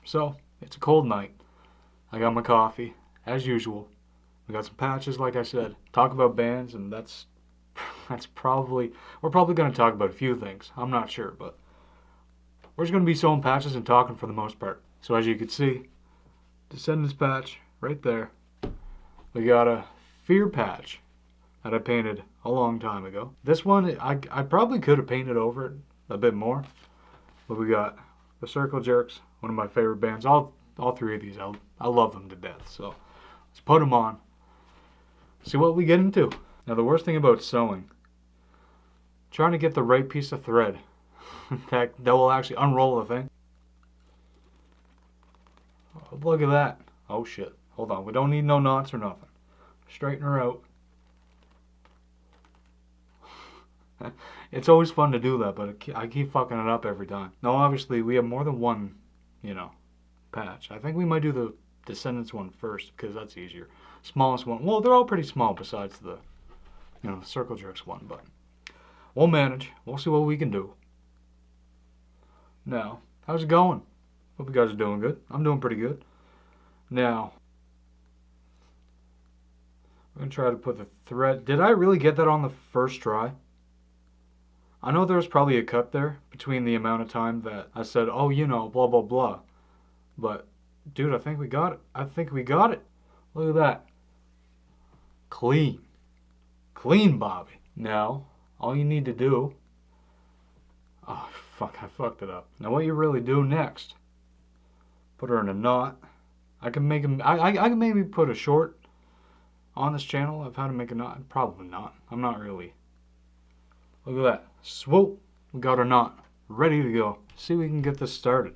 So, it's a cold night. I got my coffee, as usual. We got some patches, like I said. Talk about bands, and that's probably, we're probably going to talk about a few things. I'm not sure, but we're just going to be sewing patches and talking for the most part. So as you can see, Descendants patch right there. We got a Fear patch that I painted a long time ago. This one, I probably could have painted over it a bit more. But we got the Circle Jerks, one of my favorite bands. All three of these, I love them to death. So let's put them on. See what we get into. Now the worst thing about sewing, trying to get the right piece of thread that will actually unroll the thing. Oh, look at that. Oh shit. Hold on. We don't need no knots or nothing. Straighten her out. It's always fun to do that, but I keep fucking it up every time. Now obviously we have more than one, patch. I think we might do the Descendants one first because that's easier. Smallest one. Well, they're all pretty small besides the Circle Jerks one, but we'll manage. We'll see what we can do. Now, how's it going? Hope you guys are doing good. I'm doing pretty good. Now, I'm going to try to put the thread. Did I really get that on the first try? I know there was probably a cut there between the amount of time that I said, oh, blah, blah, blah. But, dude, I think we got it. Look at that. Clean. Clean, Bobby. Now, all you need to do... Oh, fuck, I fucked it up. Now, what you really do next, put her in a knot. I can maybe put a short on this channel of how to make a knot. Probably not. I'm not really. Look at that. Swoop. We got our knot. Ready to go. See if we can get this started.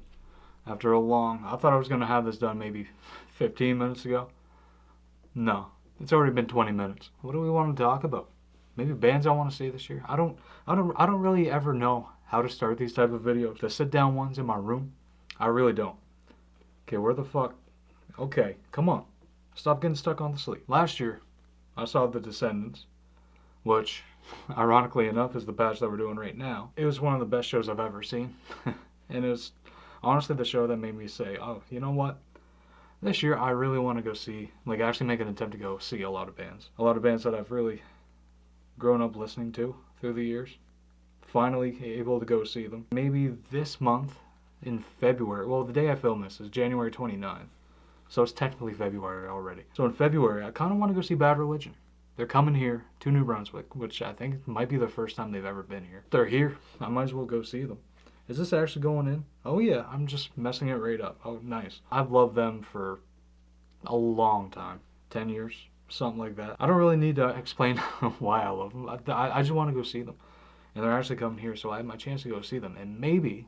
After a long... I thought I was going to have this done maybe 15 minutes ago. No. It's already been 20 minutes. What do we want to talk about? Maybe bands I want to see this year. I don't really ever know how to start these type of videos. The sit down ones in my room. I really don't. Okay, where the fuck? Okay, come on. Stop getting stuck on the sleep. Last year, I saw the Descendants, which, ironically enough, is the patch that we're doing right now. It was one of the best shows I've ever seen. And it was honestly the show that made me say, oh, you know what? This year, I really want to go see, actually make an attempt to go see a lot of bands. A lot of bands that I've really grown up listening to through the years. Finally able to go see them. Maybe this month in February. Well, the day I film this is January 29th. So it's technically February already. So in February, I kind of want to go see Bad Religion. They're coming here to New Brunswick, which I think might be the first time they've ever been here. They're here. I might as well go see them. Is this actually going in? Oh yeah, I'm just messing it right up. Oh, nice. I've loved them for a long time. 10 years, something like that. I don't really need to explain why I love them. I just want to go see them. And they're actually coming here, so I have my chance to go see them. And maybe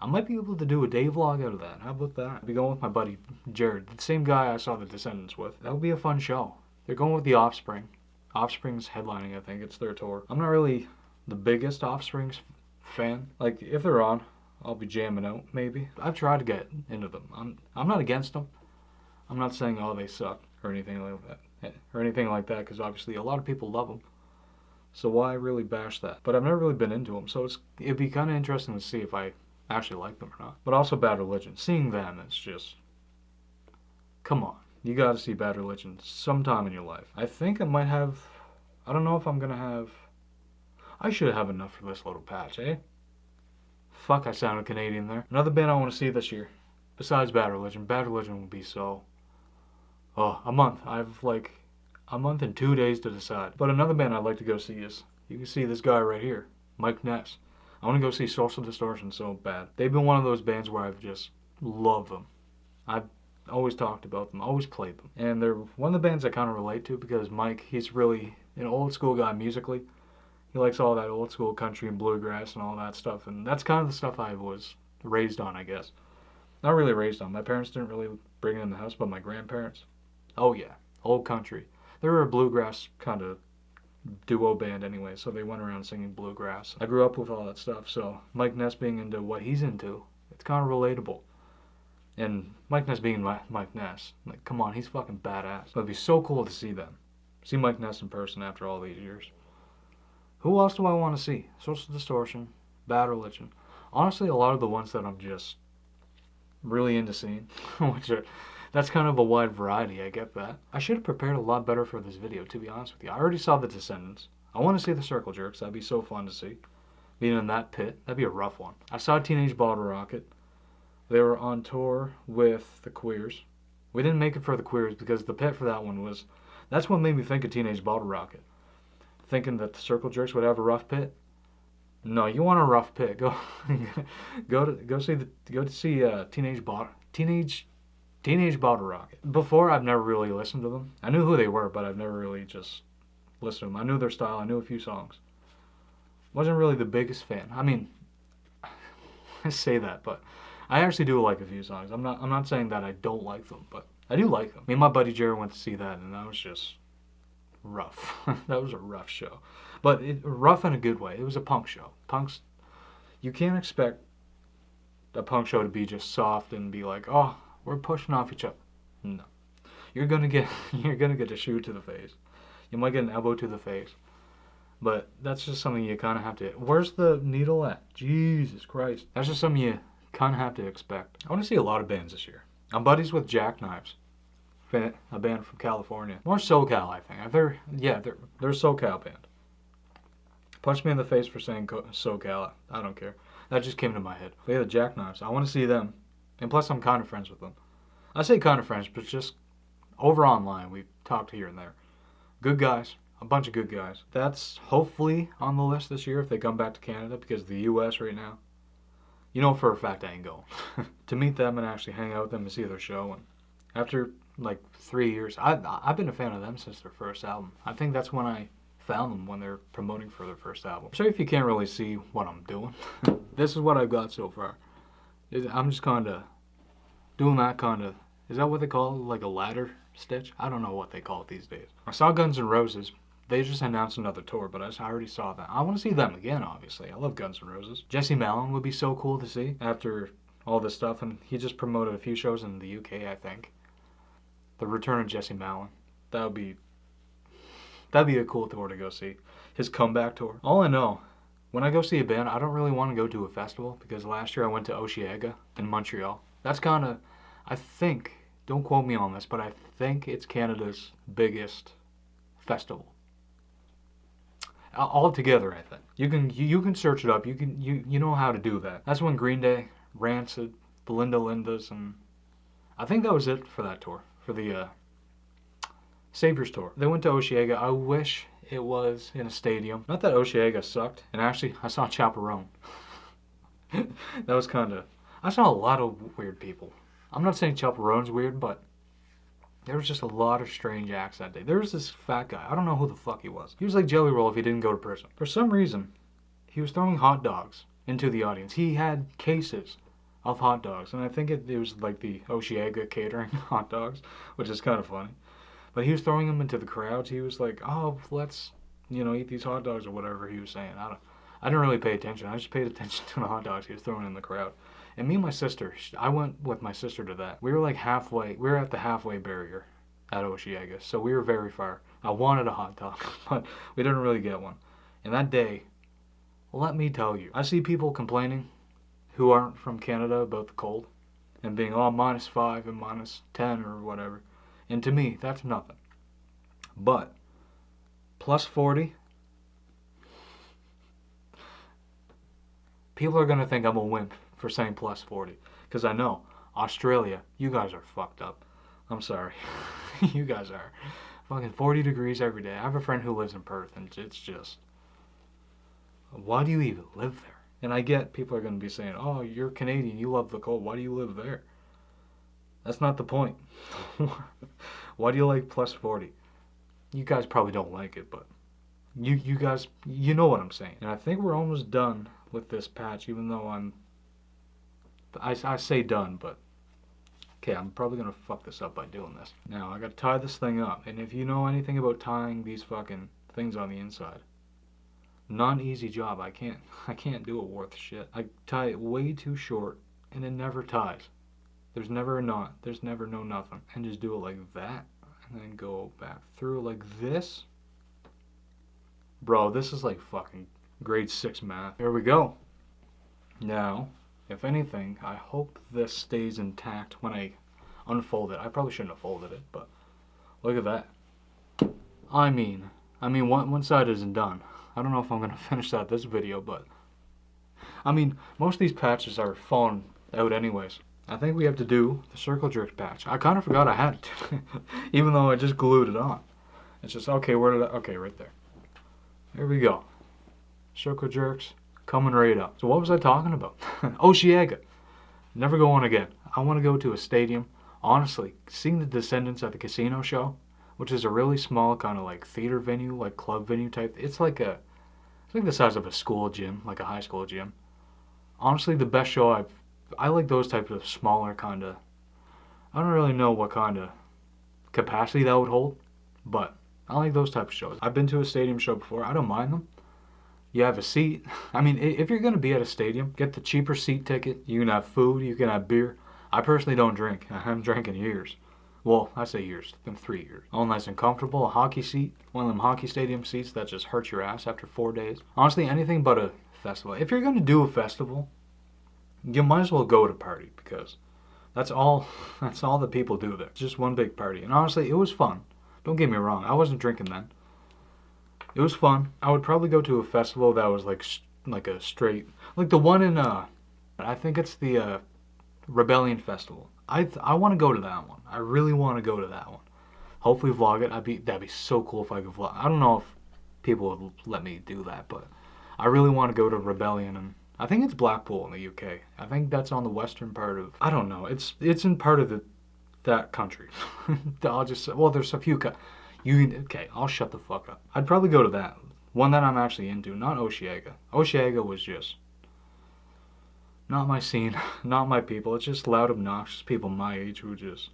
I might be able to do a day vlog out of that. How about that? I'll be going with my buddy Jared, the same guy I saw the Descendants with. That would be a fun show. They're going with the Offspring. Offspring's headlining, I think. It's their tour. I'm not really the biggest Offspring's fan. If they're on, I'll be jamming out, maybe. I've tried to get into them. I'm not against them. I'm not saying, oh, they suck or anything like that, because obviously a lot of people love them. So why really bash that? But I've never really been into them, so it'd be kind of interesting to see if I actually like them or not. But also Bad Religion. Seeing them, it's just... Come on. You gotta see Bad Religion sometime in your life. I think I might have... I don't know if I'm gonna have... I should have enough for this little patch, eh? Fuck, I sounded Canadian there. Another band I want to see this year, besides Bad Religion. Bad Religion will be so... Oh, a month. I have a month and 2 days to decide. But another band I'd like to go see is... You can see this guy right here. Mike Ness. I want to go see Social Distortion so bad. They've been one of those bands where I've just loved them. I've always talked about them, always played them. And they're one of the bands I kind of relate to because Mike, he's really an old school guy musically. He likes all that old school country and bluegrass and all that stuff. And that's kind of the stuff I was raised on, I guess. Not really raised on. My parents didn't really bring it in the house, but my grandparents. Oh yeah, old country. They were a bluegrass kind of duo band anyway, so they went around singing bluegrass. I grew up with all that stuff, so Mike Ness being into what he's into, it's kind of relatable. And Mike Ness being Mike Ness, come on, he's fucking badass. It'd be so cool to see them. See Mike Ness in person after all these years. Who else do I want to see? Social Distortion, Bad Religion. Honestly, a lot of the ones that I'm just really into seeing, which are, that's kind of a wide variety, I get that. I should have prepared a lot better for this video, to be honest with you. I already saw the Descendants. I want to see the Circle Jerks, that'd be so fun to see. Being in that pit, that'd be a rough one. I saw Teenage Bottle Rocket. They were on tour with the Queers. We didn't make it for the Queers because the pit for that one was, that's what made me think of Teenage Bottle Rocket. Thinking that the Circle Jerks would have a rough pit. No, you want a rough pit. Go see Teenage Bottle Rocket. Before, I've never really listened to them. I knew who they were, but I've never really just listened to them. I knew their style. I knew a few songs. Wasn't really the biggest fan. I mean, I say that, but I actually do like a few songs. I'm not saying that I don't like them, but I do like them. Me and my buddy Jerry went to see that, and that was just rough. That was a rough show. But rough in a good way. It was a punk show. Punks, you can't expect a punk show to be just soft and be like, oh, we're pushing off each other. No. You're gonna get a shoe to the face. You might get an elbow to the face. But that's just something you kind of have to... Where's the needle at? Jesus Christ. That's just something you kind of have to expect. I want to see a lot of bands this year. I'm buddies with Jackknives, a band from California. More SoCal, I think. They're a SoCal band. Punch me in the face for saying SoCal. I don't care. That just came to my head. But yeah, the Jackknives. I want to see them. And plus, I'm kind of friends with them. I say kind of friends, but just over online. We've talked here and there. Good guys. A bunch of good guys. That's hopefully on the list this year if they come back to Canada, because the U.S. right now, you know for a fact I ain't going. To meet them and actually hang out with them and see their show. And after like 3 years, I've been a fan of them since their first album. I think that's when I found them, when they're promoting for their first album. Sorry if you can't really see what I'm doing. This is what I've got so far. I'm just kind of doing that kind of, is that what they call it? Like a ladder stitch? I don't know what they call it these days. I saw Guns N' Roses. They just announced another tour, but I already saw that. I want to see them again, obviously. I love Guns N' Roses. Jesse Malin would be so cool to see after all this stuff, and he just promoted a few shows in the UK, I think. The return of Jesse Malin. That'd be a cool tour to go see. His comeback tour. All I know, when I go see a band, I don't really want to go to a festival, because last year I went to Osheaga in Montreal. That's kind of, I think, don't quote me on this, but I think it's Canada's biggest festival. All together, I think. You can search it up. You know how to do that. That's when Green Day, Rancid, the Linda Lindas, and I think that was it for that tour, for the Saviors tour. They went to Osheaga. I wish it was in a stadium. Not that Osheaga sucked. And actually, I saw Chaperone. That was kind of... I saw a lot of weird people. I'm not saying Chaperone's weird, but there was just a lot of strange acts that day. There was this fat guy. I don't know who the fuck he was. He was like Jelly Roll if he didn't go to prison. For some reason, he was throwing hot dogs into the audience. He had cases of hot dogs. And I think it was like the Osheaga catering hot dogs, which is kind of funny. But he was throwing them into the crowds. He was like, oh, let's, eat these hot dogs or whatever he was saying. I didn't really pay attention. I just paid attention to the hot dogs he was throwing in the crowd. And me and my sister, I went with my sister to that. We were like halfway, we were at the halfway barrier at Osheaga. So we were very far. I wanted a hot dog, but we didn't really get one. And that day, let me tell you, I see people complaining who aren't from Canada about the cold and being all -5 and -10 or whatever. And to me, that's nothing. But +40, people are going to think I'm a wimp for saying +40. Because I know, Australia, you guys are fucked up. I'm sorry. You guys are. Fucking 40 degrees every day. I have a friend who lives in Perth, and it's just... Why do you even live there? And I get people are going to be saying, oh, you're Canadian, you love the cold. Why do you live there? That's not the point. Why do you like +40? You guys probably don't like it, but you guys, you know what I'm saying. And I think we're almost done with this patch, even though I say done, but okay, I'm probably going to fuck this up by doing this. Now, I got to tie this thing up, and if you know anything about tying these fucking things on the inside, not an easy job. I can't do it worth shit. I tie it way too short, and it never ties. There's never a knot. There's never no nothing. And just do it like that, and then go back through like this. Bro, this is like fucking grade 6 math. Here we go. Now, If anything, I hope this stays intact when I unfold it. I probably shouldn't have folded it, but look at that. I mean, one side isn't done. I don't know if I'm going to finish that this video, but I mean, most of these patches are falling out anyways. I think we have to do the circle jerk patch. I kind of forgot I had it, even though I just glued it on. It's just, okay, where did I, okay, right there. There we go. Circle jerks coming right up. So what was I talking about? Osheaga. Never going again. I want to go to a stadium. Honestly, seeing the Descendants at the casino show, which is a really small kind of like theater venue, like club venue type. It's like the size of a school gym, like a high school gym. Honestly, the best show I like those types of smaller kind of, I don't really know what kind of capacity that would hold, but I like those type of shows. I've been to a stadium show before. I don't mind them. You have a seat. I mean, if you're going to be at a stadium, get the cheaper seat ticket. You can have food. You can have beer. I personally don't drink. I haven't drank in years. Well, I say years. It's been 3 years. All nice and comfortable. A hockey seat. One of them hockey stadium seats that just hurts your ass after 4 days. Honestly, anything but a festival. If you're going to do a festival, you might as well go to party, because that's all that people do there. It's just one big party. And honestly, it was fun. Don't get me wrong. I wasn't drinking then. It was fun. I would probably go to a festival that was like a straight, like the one in I think it's the Rebellion Festival. I want to go to that one. I really want to go to that one. Hopefully vlog it. That'd be so cool if I could vlog. I don't know if people would let me do that, but I really want to go to Rebellion, and I think it's Blackpool in the UK. I think that's on the western part of, I don't know. It's in part of that country. I'll just, well, there's a few okay, I'll shut the fuck up. I'd probably go to that. One that I'm actually into, not Osheaga. Osheaga was just not my scene, not my people. It's just loud, obnoxious people my age who just,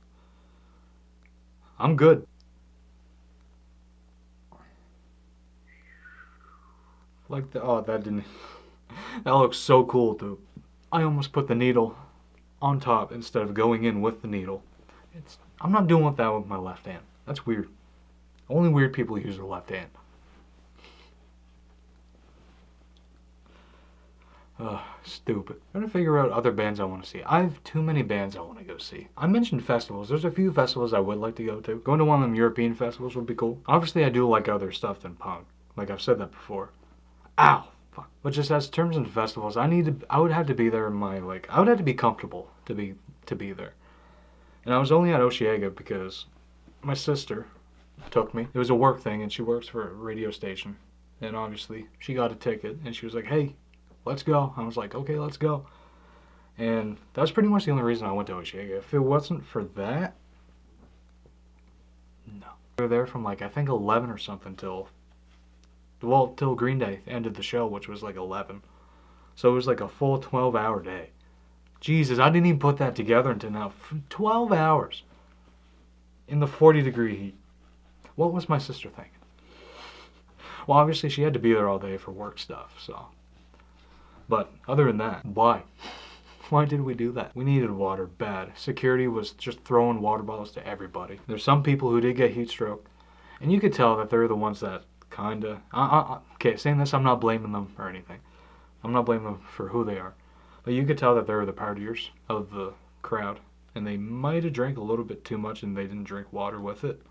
I'm good. Like that didn't, that looks so cool too. I almost put the needle on top instead of going in with the needle. I'm not doing that with my left hand. That's weird. Only weird people use their left hand. Stupid. I'm trying to figure out other bands I want to see. I have too many bands I want to go see. I mentioned festivals. There's a few festivals I would like to go to. Going to one of them European festivals would be cool. Obviously, I do like other stuff than punk. Like I've said that before. Ow! Fuck. But just as terms in festivals, I would have to be there in my, like, I would have to be comfortable to be there. And I was only at Osheaga because my sister took me. It was a work thing, and she works for a radio station. And obviously, she got a ticket, and she was like, hey, let's go. I was like, okay, let's go. And that's pretty much the only reason I went to Osheaga. If it wasn't for that, no. We were there from like, I think 11 or something till Green Day ended the show, which was like 11. So it was like a full 12-hour day. Jesus, I didn't even put that together until now. 12 hours in the 40-degree heat. What was my sister thinking? Well, obviously she had to be there all day for work stuff, so. But other than that, why? Why did we do that? We needed water bad. Security was just throwing water bottles to everybody. There's some people who did get heat stroke, and you could tell that they're the ones that kinda, okay, saying this, I'm not blaming them or anything. I'm not blaming them for who they are. But you could tell that they're the partiers of the crowd, and they might have drank a little bit too much and they didn't drink water with it.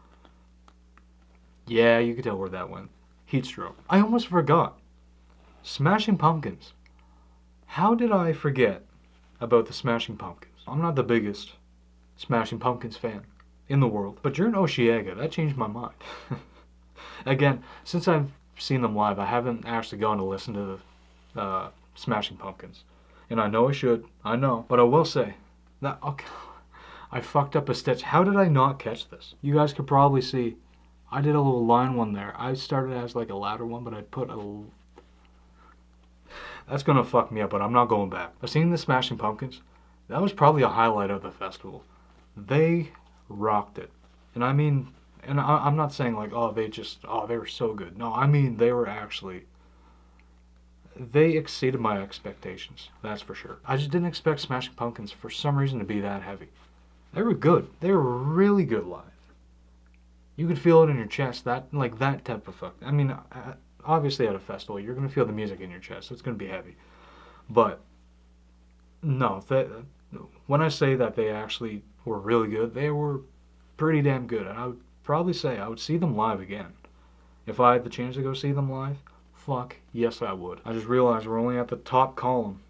Yeah, you could tell where that went. Heat stroke. I almost forgot. Smashing Pumpkins. How did I forget about the Smashing Pumpkins? I'm not the biggest Smashing Pumpkins fan in the world, but during Osheaga, that changed my mind. Again, since I've seen them live, I haven't actually gone to listen to the Smashing Pumpkins. And I know I should. I know. But I will say that, okay, I fucked up a stitch. How did I not catch this? You guys could probably see I did a little line one there. I started as like a ladder one, but I put a... That's going to fuck me up, but I'm not going back. But seeing the Smashing Pumpkins, that was probably a highlight of the festival. They rocked it. And I mean, and I'm not saying like, they were so good. No, I mean, they were actually... They exceeded my expectations, that's for sure. I just didn't expect Smashing Pumpkins for some reason to be that heavy. They were good. They were really good live. You could feel it in your chest, that type of fuck. I mean, obviously at a festival, you're going to feel the music in your chest. It's going to be heavy. But No, when I say that they actually were really good, they were pretty damn good. And I would probably say I would see them live again. If I had the chance to go see them live, fuck, yes I would. I just realized we're only at the top column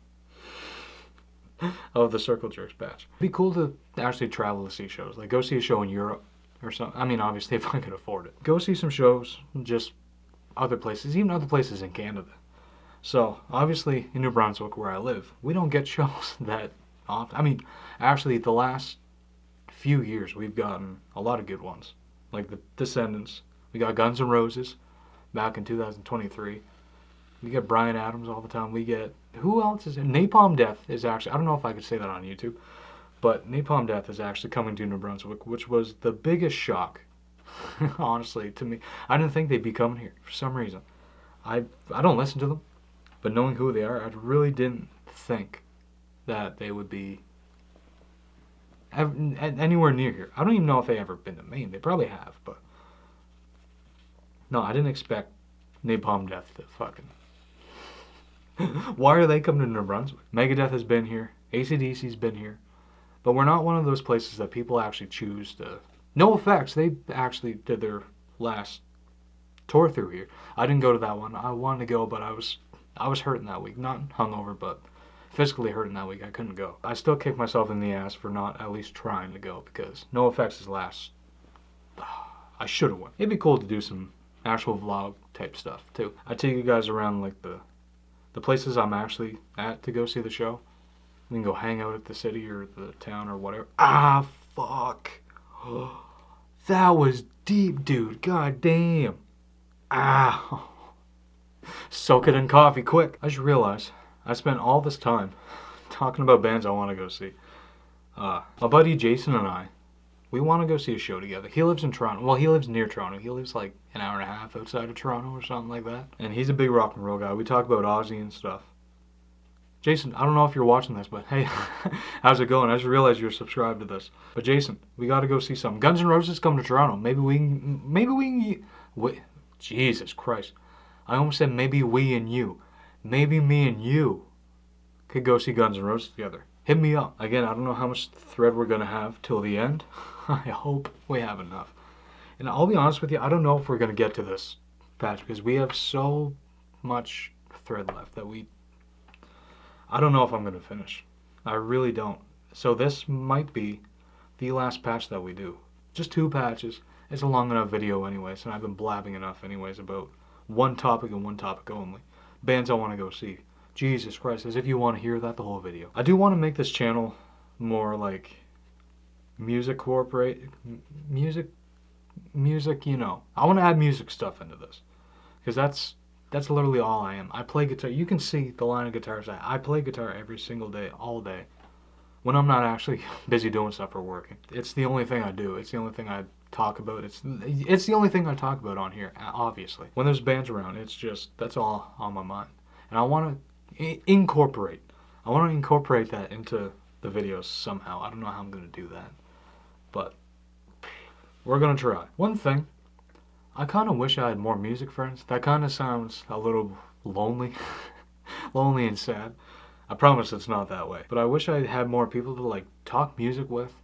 of the Circle Jerks batch. It'd be cool to actually travel to see shows. Like, go see a show in Europe or something. I mean, obviously, if I could afford it. Go see some shows, just other places, even other places in Canada. So, obviously, in New Brunswick, where I live, we don't get shows that often. I mean, actually, the last few years, we've gotten a lot of good ones. Like the Descendants. We got Guns N' Roses back in 2023. We get Bryan Adams all the time. We get, who else is in? Napalm Death is actually, I don't know if I could say that on YouTube, but Napalm Death is actually coming to New Brunswick, which was the biggest shock, honestly, to me. I didn't think they'd be coming here for some reason. I don't listen to them, but knowing who they are, I really didn't think that they would be anywhere near here. I don't even know if they ever been to Maine. They probably have, but no, I didn't expect Napalm Death to fucking. Why are they coming to New Brunswick? Megadeth has been here. AC/DC's been here. But we're not one of those places that people actually choose to. No effects. They actually did their last tour through here. I didn't go to that one. I wanted to go, but I was hurting that week. Not hungover, but physically hurting that week. I couldn't go. I still kick myself in the ass for not at least trying to go because No Effects is last. I should have went. It'd be cool to do some actual vlog type stuff too. I take you guys around like the places I'm actually at to go see the show. We can go hang out at the city or the town or whatever. Ah, fuck. That was deep, dude. God damn. Ah. Soak it in coffee, quick. I just realized I spent all this time talking about bands I want to go see. My buddy Jason and I, we want to go see a show together. He lives in Toronto. Well, he lives near Toronto. He lives like an hour and a half outside of Toronto or something like that. And he's a big rock and roll guy. We talk about Ozzy and stuff. Jason, I don't know if you're watching this, but hey, how's it going? I just realized you're subscribed to this. But Jason, we got to go see something. Guns N' Roses come to Toronto. Maybe we can, wait, Jesus Christ. I almost said maybe we and you. Maybe me and you could go see Guns N' Roses together. Hit me up. Again, I don't know how much thread we're going to have till the end. I hope we have enough. And I'll be honest with you, I don't know if we're going to get to this patch because we have so much thread left that I don't know if I'm going to finish. I really don't. So this might be the last patch that we do. Just 2 patches. It's a long enough video anyways, and I've been blabbing enough anyways about one topic and one topic only. Bands I want to go see. Jesus Christ, as if you want to hear that the whole video. I do want to make this channel more like music, you know. I want to add music stuff into this. Because that's literally all I am. I play guitar. You can see the line of guitars I play guitar every single day, all day. When I'm not actually busy doing stuff or working. It's the only thing I do. It's the only thing I talk about. It's the only thing I talk about on here, obviously. When there's bands around, that's all on my mind. And I want to incorporate that into the videos somehow. I don't know how I'm going to do that. But we're going to try. One thing, I kind of wish I had more music friends. That kind of sounds a little lonely. Lonely and sad. I promise it's not that way. But I wish I had more people to like talk music with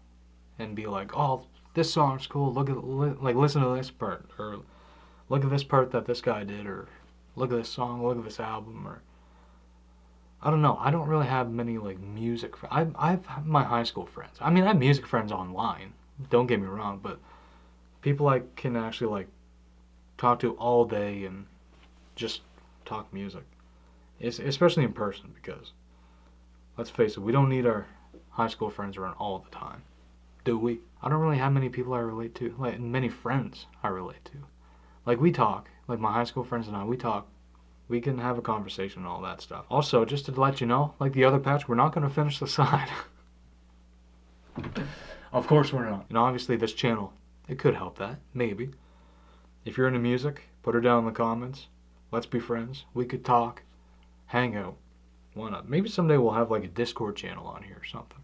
and be like, oh, this song's cool. Listen to this part, or look at this part that this guy did, or look at this song, look at this album, or I don't know. I don't really have many like music friends. I have my high school friends. I mean, I have music friends online. Don't get me wrong, but people I can actually like talk to all day and just talk music. Especially in person, because let's face it, we don't need our high school friends around all the time, do we? I don't really have many people I relate to, like many friends I relate to. Like we talk, like my high school friends and I, we talk. We can have a conversation and all that stuff. Also, just to let you know, like the other patch, we're not going to finish the side. Of course we're not. And obviously this channel, it could help that, maybe. If you're into music, put her down in the comments. Let's be friends. We could talk, hang out. Why not? Maybe someday we'll have like a Discord channel on here or something.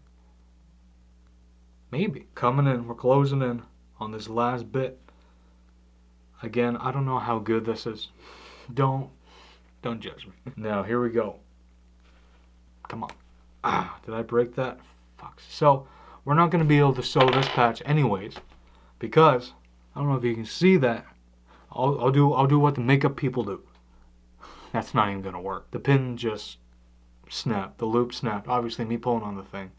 Maybe. Coming in, we're closing in on this last bit. Again, I don't know how good this is. Don't judge me. Now, here we go. Come on. Did I break that? Fuck. So, we're not going to be able to sew this patch anyways, because, I don't know if you can see that, I'll do what the makeup people do. That's not even going to work. The pin just snapped. The loop snapped. Obviously, me pulling on the thing.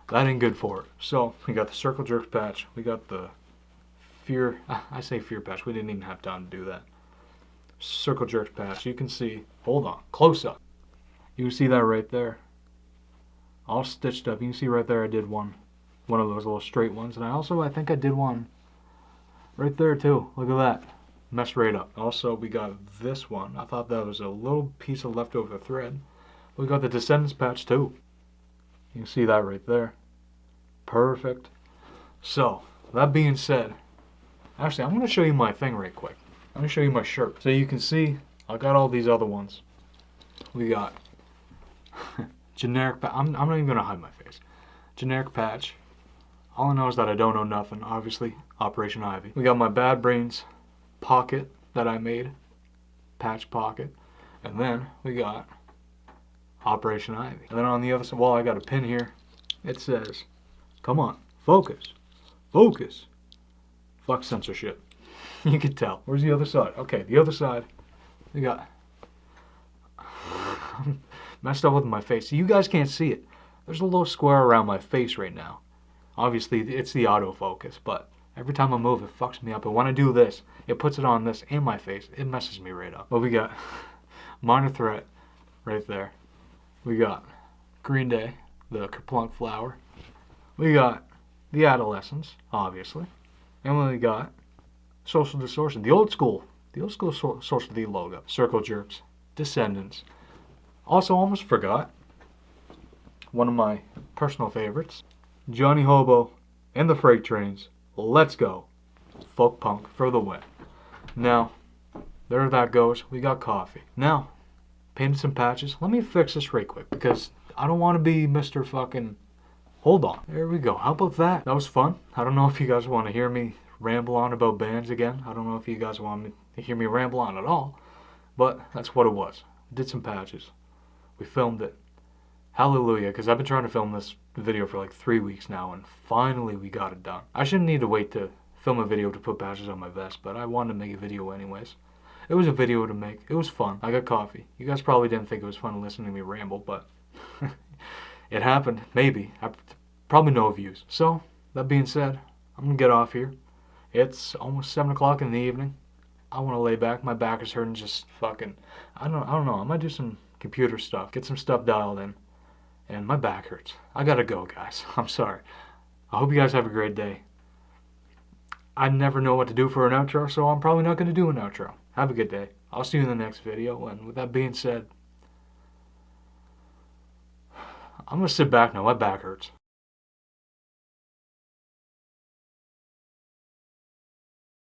That ain't good for it. So, we got the circle jerks patch. We got the fear, I say fear patch. We didn't even have time to do that. Circle jerks patch. You can see, hold on, close up. You can see that right there. All stitched up. You can see right there I did one of those little straight ones. And I think I did one right there too. Look at that. Messed right up. Also, we got this one. I thought that was a little piece of leftover thread. We got the Descendants patch too. You can see that right there. Perfect. So, that being said, actually, I'm going to show you my thing right quick. I'm going to show you my shirt. So you can see, I got all these other ones. We got generic patch. I'm not even going to hide my face. Generic patch. All I know is that I don't know nothing. Obviously, Operation Ivy. We got my Bad Brains pocket that I made. Patch pocket. And then we got Operation Ivy. And then on the other side, well, I got a pin here. It says, come on, focus, focus. Fuck censorship. You can tell. Where's the other side? Okay, the other side, we got, messed up with my face. So you guys can't see it. There's a little square around my face right now. Obviously, it's the autofocus, but every time I move, it fucks me up. And when I do this, it puts it on this and my face. It messes me right up. But we got Minor Threat right there. We got Green Day, the Kerplunk Flower. We got the Adolescents, obviously. And we got Social Distortion, the old school Social D logo. Circle Jerks, Descendants. Also, almost forgot one of my personal favorites, Johnny Hobo and the Freight Trains. Let's go. Folk punk for the win. Now, there that goes. We got coffee. Now, painted some patches. Let me fix this right quick because I don't want to be Mr. fucking... Hold on. There we go. How about that? That was fun. I don't know if you guys want to hear me ramble on about bands again. I don't know if you guys want me to hear me ramble on at all. But that's what it was. Did some patches. We filmed it. Hallelujah, because I've been trying to film this video for like 3 weeks now, and finally we got it done. I shouldn't need to wait to film a video to put patches on my vest, but I wanted to make a video anyways. It was a video to make. It was fun. I got coffee. You guys probably didn't think it was fun to listen to me ramble, but it happened. Maybe. Probably no views. So, that being said, I'm going to get off here. It's almost 7 o'clock in the evening. I want to lay back. My back is hurting just fucking... I don't know. I might do some computer stuff. Get some stuff dialed in. And my back hurts. I gotta go, guys. I'm sorry. I hope you guys have a great day. I never know what to do for an outro, so I'm probably not going to do an outro. Have a good day. I'll see you in the next video. And with that being said, I'm going to sit back now. My back hurts.